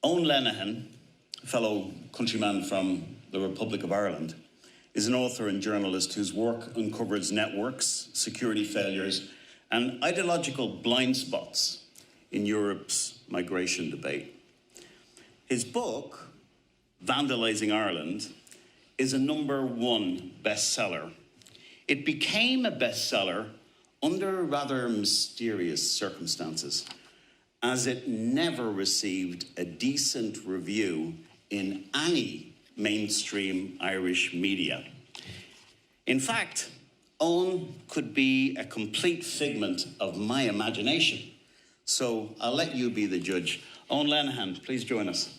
Owen Lenihan, a fellow countryman from the Republic of Ireland, is an author and journalist whose work uncovers networks, security failures, and ideological blind spots in Europe's migration debate. His book, Vandalising Ireland, is a #1 bestseller. It became a bestseller under rather mysterious circumstances, as it never received a decent review in any mainstream Irish media. In fact, Owen could be a complete figment of my imagination. So I'll let you be the judge. Owen Lenihan, please join us.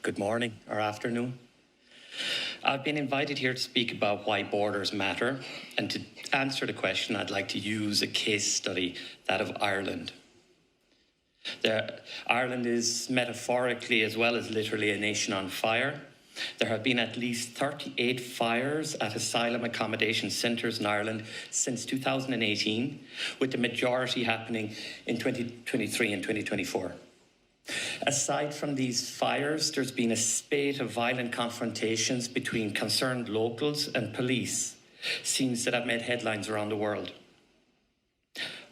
Good morning or afternoon. I've been invited here to speak about why borders matter, and to answer the question, I'd like to use a case study, that of Ireland. Ireland is metaphorically as well as literally a nation on fire. There have been at least 38 fires at asylum accommodation centres in Ireland since 2018, with the majority happening in 2023 and 2024. Aside from these fires, there's been a spate of violent confrontations between concerned locals and police, scenes that have made headlines around the world.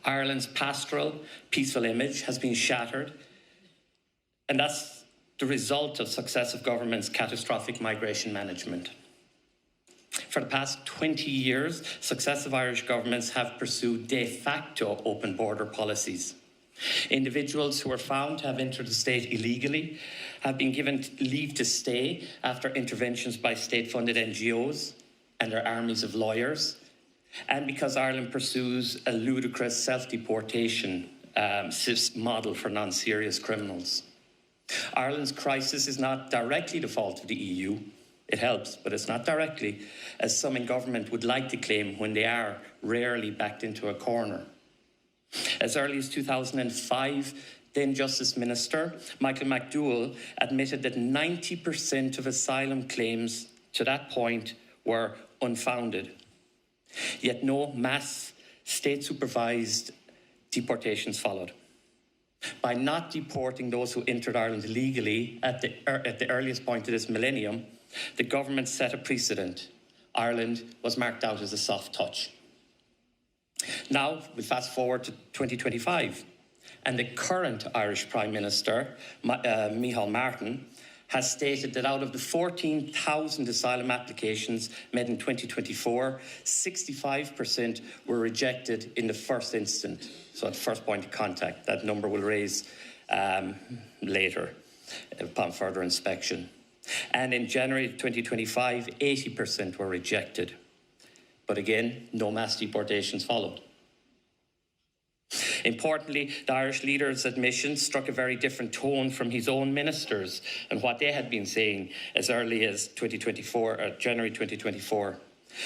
Ireland's pastoral, peaceful image has been shattered, and that's the result of successive governments' catastrophic migration management. For the past 20 years, successive Irish governments have pursued de facto open border policies. Individuals who are found to have entered the state illegally have been given leave to stay after interventions by state-funded NGOs and their armies of lawyers, and because Ireland pursues a ludicrous self-deportation model for non-serious criminals. Ireland's crisis is not directly the fault of the EU. It helps, but it's not directly, as some in government would like to claim when they are rarely backed into a corner. As early as 2005, then Justice Minister Michael McDowell admitted that 90% of asylum claims to that point were unfounded. Yet no mass state-supervised deportations followed. By not deporting those who entered Ireland illegally at the earliest point of this millennium, the government set a precedent. Ireland was marked out as a soft touch. Now, we fast forward to 2025, and the current Irish Prime Minister, Micheál Martin, has stated that out of the 14,000 asylum applications made in 2024, 65% were rejected in the first instant, so at the first point of contact. That number will raise later upon further inspection. And in January 2025, 80% were rejected. But again, no mass deportations followed. Importantly, the Irish leader's admission struck a very different tone from his own ministers and what they had been saying as early as January 2024.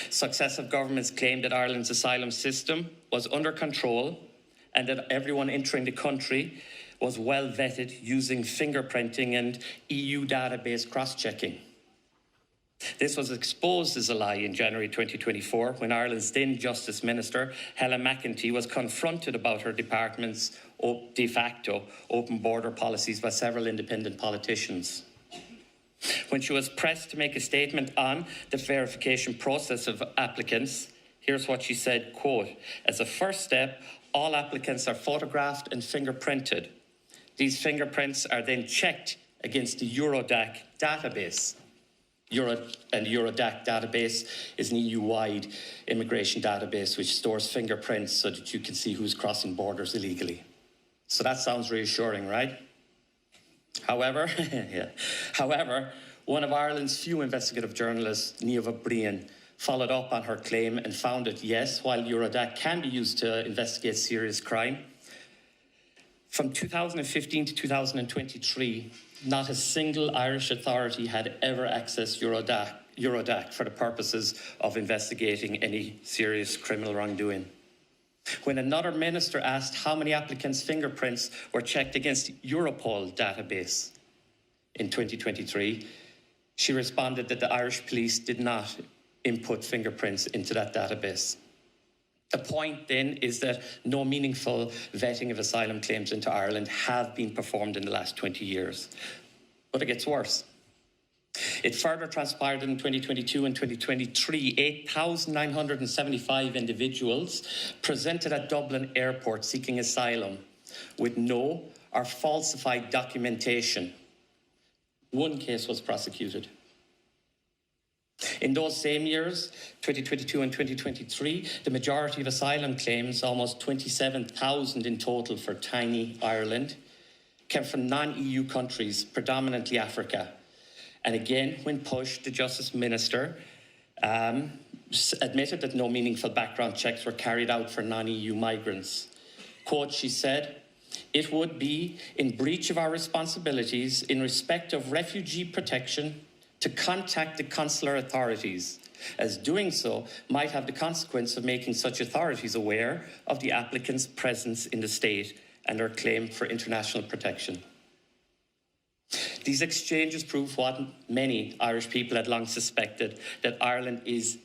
Successive governments claimed that Ireland's asylum system was under control and that everyone entering the country was well vetted using fingerprinting and EU database cross-checking. This was exposed as a lie in January 2024 when Ireland's then Justice Minister, Helen McEntee, was confronted about her department's de facto open border policies by several independent politicians. When she was pressed to make a statement on the verification process of applicants, here's what she said, quote, "As a first step, all applicants are photographed and fingerprinted. These fingerprints are then checked against the Eurodac database." Eurodac database is an EU-wide immigration database which stores fingerprints so that you can see who's crossing borders illegally. So that sounds reassuring, right? However, one of Ireland's few investigative journalists, Niamh Brian, followed up on her claim and found that, yes, while Eurodac can be used to investigate serious crime, from 2015 to 2023, not a single Irish authority had ever accessed Eurodac for the purposes of investigating any serious criminal wrongdoing. When another minister asked how many applicants' fingerprints were checked against Europol database in 2023, She responded that the Irish police did not input fingerprints into that database. The point then is that no meaningful vetting of asylum claims into Ireland have been performed in the last 20 years. But it gets worse. It further transpired in 2022 and 2023, 8,975 individuals presented at Dublin Airport seeking asylum with no or falsified documentation. One case was prosecuted. In those same years, 2022 and 2023, the majority of asylum claims, almost 27,000 in total for tiny Ireland, came from non-EU countries, predominantly Africa. And again, when pushed, the Justice Minister admitted that no meaningful background checks were carried out for non-EU migrants. Quote, she said, "It would be in breach of our responsibilities in respect of refugee protection to contact the consular authorities, as doing so might have the consequence of making such authorities aware of the applicant's presence in the state and their claim for international protection." These exchanges prove what many Irish people had long suspected, that Ireland is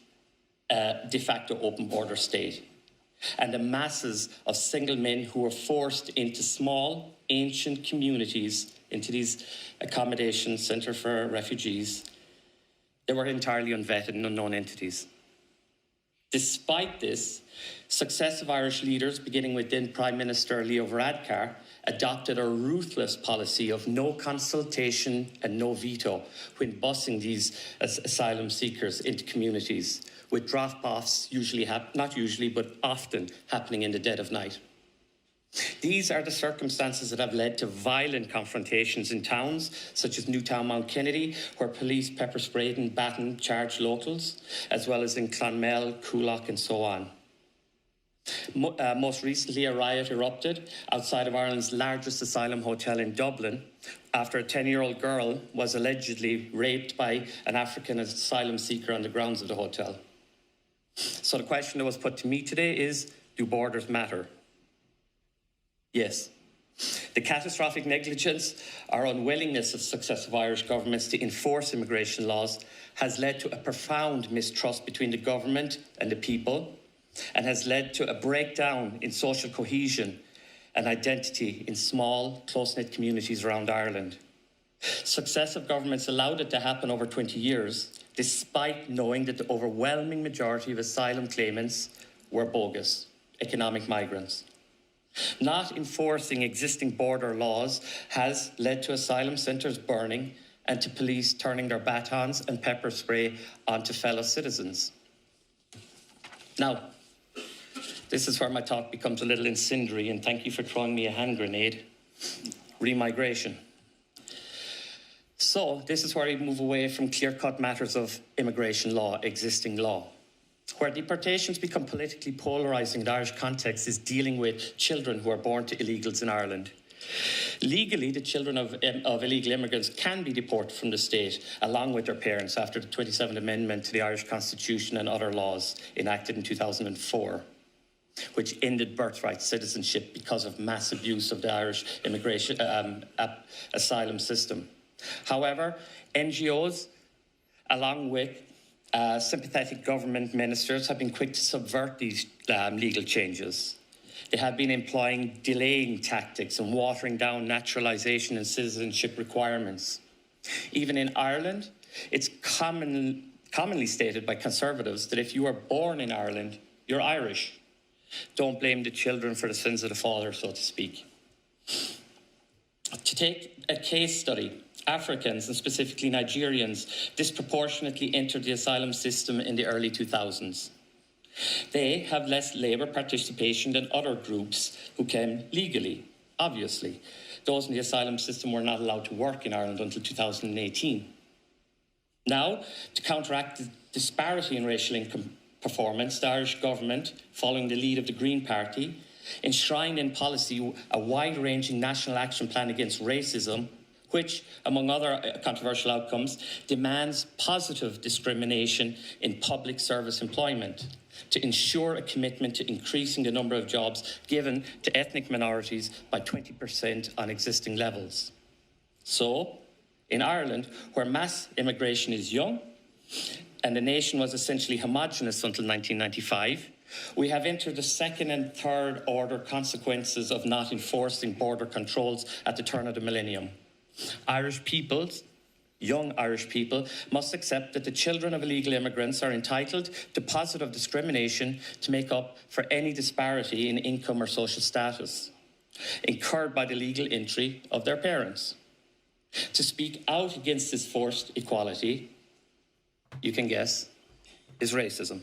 a de facto open border state. And the masses of single men who were forced into small, ancient communities, into these accommodation centres for refugees, they were entirely unvetted and unknown entities. Despite this, successive Irish leaders, beginning with then Prime Minister Leo Varadkar, adopted a ruthless policy of no consultation and no veto when busing these asylum seekers into communities, with drop-offs but often happening in the dead of night. These are the circumstances that have led to violent confrontations in towns such as Newtown Mount Kennedy, where police pepper sprayed and battened charged locals, as well as in Clonmel, Coolock and so on. Most recently, a riot erupted outside of Ireland's largest asylum hotel in Dublin after a 10-year-old girl was allegedly raped by an African asylum seeker on the grounds of the hotel. So the question that was put to me today is, do borders matter? Yes. The catastrophic negligence or unwillingness of successive Irish governments to enforce immigration laws has led to a profound mistrust between the government and the people, and has led to a breakdown in social cohesion and identity in small, close-knit communities around Ireland. Successive governments allowed it to happen over 20 years, despite knowing that the overwhelming majority of asylum claimants were bogus, economic migrants. Not enforcing existing border laws has led to asylum centres burning and to police turning their batons and pepper spray onto fellow citizens. Now, this is where my talk becomes a little incendiary, and thank you for throwing me a hand grenade. Remigration. So this is where we move away from clear-cut matters of immigration law, existing law. Where deportations become politically polarising in the Irish context is dealing with children who are born to illegals in Ireland. Legally, the children of illegal immigrants can be deported from the state along with their parents after the 27th Amendment to the Irish Constitution and other laws enacted in 2004. Which ended birthright citizenship because of mass abuse of the Irish immigration asylum system. However, NGOs, along with sympathetic government ministers, have been quick to subvert these legal changes. They have been employing delaying tactics and watering down naturalisation and citizenship requirements. Even in Ireland, it's commonly stated by Conservatives that if you are born in Ireland, you're Irish. Don't blame the children for the sins of the father, so to speak. To take a case study, Africans, and specifically Nigerians, disproportionately entered the asylum system in the early 2000s. They have less labour participation than other groups who came legally, obviously. Those in the asylum system were not allowed to work in Ireland until 2018. Now, to counteract the disparity in racial income performance, the Irish government, following the lead of the Green Party, enshrined in policy a wide-ranging national action plan against racism, which, among other controversial outcomes, demands positive discrimination in public service employment to ensure a commitment to increasing the number of jobs given to ethnic minorities by 20% on existing levels. So, In Ireland, where mass immigration is young and the nation was essentially homogenous until 1995, we have entered the second and third order consequences of not enforcing border controls at the turn of the millennium. Irish peoples, young Irish people, must accept that the children of illegal immigrants are entitled to positive discrimination to make up for any disparity in income or social status incurred by the legal entry of their parents. To speak out against this forced equality, you can guess, is racism.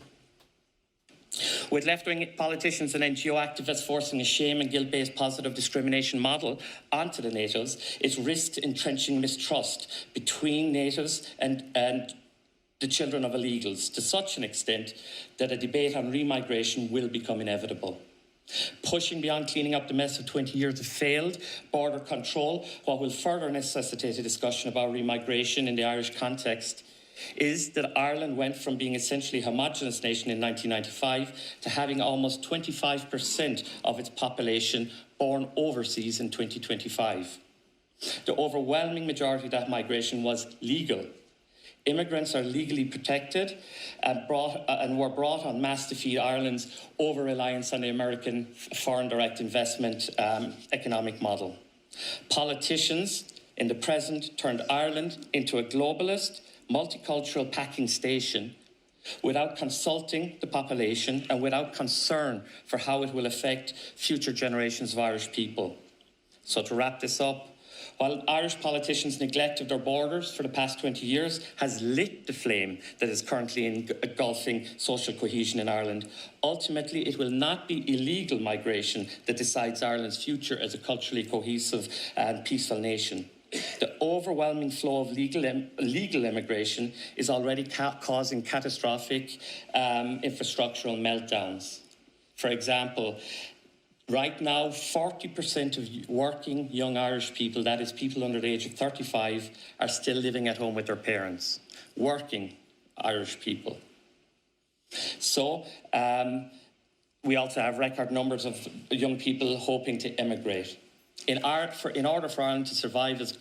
With left-wing politicians and NGO activists forcing a shame and guilt-based positive discrimination model onto the natives, it risks entrenching mistrust between natives and the children of illegals to such an extent that a debate on remigration will become inevitable. Pushing beyond cleaning up the mess of 20 years of failed border control, what will further necessitate a discussion about remigration in the Irish context is that Ireland went from being essentially a homogenous nation in 1995 to having almost 25% of its population born overseas in 2025. The overwhelming majority of that migration was legal. Immigrants are legally protected and were brought en masse to feed Ireland's over-reliance on the American foreign direct investment economic model. Politicians in the present turned Ireland into a globalist, multicultural packing station without consulting the population and without concern for how it will affect future generations of Irish people. So to wrap this up, while Irish politicians' neglect of their borders for the past 20 years has lit the flame that is currently engulfing social cohesion in Ireland, ultimately it will not be illegal migration that decides Ireland's future as a culturally cohesive and peaceful nation. The overwhelming flow of legal immigration is already causing catastrophic infrastructural meltdowns. For example, right now, 40% of working young Irish people, that is people under the age of 35, are still living at home with their parents. Working Irish people. So, we also have record numbers of young people hoping to immigrate. In order for Ireland to survive as a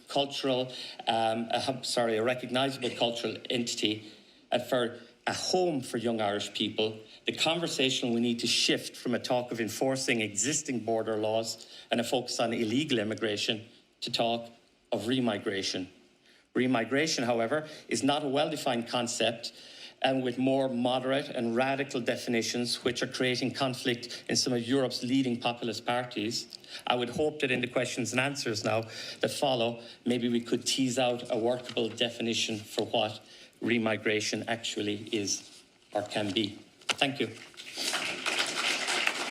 recognisable cultural entity and for a home for young Irish people, the conversation we need to shift from a talk of enforcing existing border laws and a focus on illegal immigration to talk of remigration. Remigration, however, is not a well-defined concept, and with more moderate and radical definitions which are creating conflict in some of Europe's leading populist parties. I would hope that in the questions and answers now that follow, maybe we could tease out a workable definition for what remigration actually is or can be. Thank you.